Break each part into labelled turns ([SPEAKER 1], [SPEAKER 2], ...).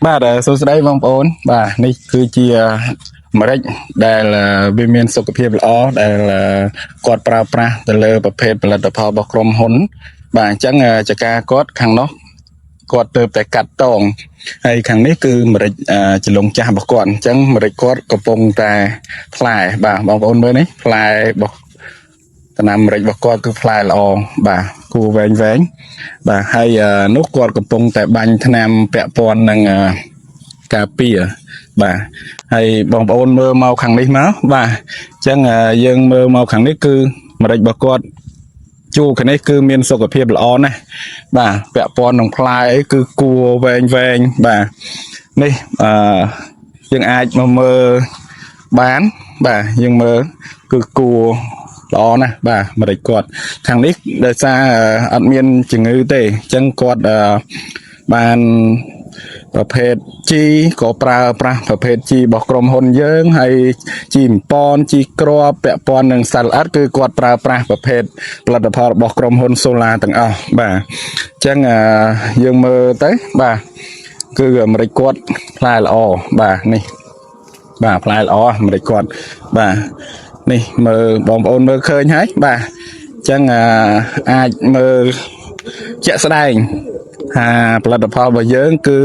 [SPEAKER 1] បាទសួស្តីបងប្អូនបាទនេះគឺជាម្រេចដែលវាមានសុខភាពល្អដែលគាត់ប្រើប្រាស់ទៅលើប្រភេទផលិតផលរបស់ក្រុមហ៊ុនបាទអញ្ចឹងចការគាត់ខាងនោះគាត់ទៅតែកាត់តងហើយខាងនេះគឺម្រេចចលងចាស់របស់គាត់អញ្ចឹងម្រេចគាត់កំពុងតែផ្លែបាទបងប្អូនមើលនេះផ្លែរបស់ដំណាំម្រេចរបស់គាត់គឺផ្លែល្អបាទគួរវែងបាទហើយនោះគាត់កំពុងតែបាញ់ថ្នាំពាក់ព័ន្ធនឹងការពារបាទហើយបងប្អូនមើលមកខាងនេះមកបាទអញ្ចឹងយើងមើលមកខាងនេះគឺម្រេចរបស់គាត់ជួរខាងនេះគឺមានសុខភាពល្អណាស់បាទពាក់ព័ន្ធនឹងផ្លែអីគឺគួរវែងបាទនេះយើងអាចមកមើលបានបាទយើងមើលគឺគួរល្អណាស់បាទម្រេចគាត់ខាងនេះដោយសារអត់មានជំងឺទេអញ្ចឹងគាត់បានប្រភេទជីក៏ប្រើប្រាស់ប្រភេទជីរបស់ក្រុមហ៊ុនយើងហើយជីអំប៉នជីគ្រាប់ពាក់ព័ន្ធនឹងសាល់អត់គឺគាត់ប្រើប្រាស់ប្រភេទផលិតផលរបស់ក្រុមហ៊ុន Solar ទាំងអស់បាទអញ្ចឹងយើងមើលទៅបាទគឺអាមេរិកគាត់ផ្លែល្អបាទនេះបាទផ្លែល្អអាមេរិកគាត់បាទនេះមើលបងប្អូនមើលឃើញហើយបាទអញ្ចឹងអាចមើលជាក់ស្ដែងថាផលិតផលរបស់យើងគឺ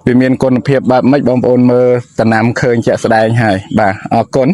[SPEAKER 1] វាមានគុណភាពបែបម៉េចបងប្អូនមើលតំណាំឃើញជាក់ស្ដែងហើយបាទអរគុណ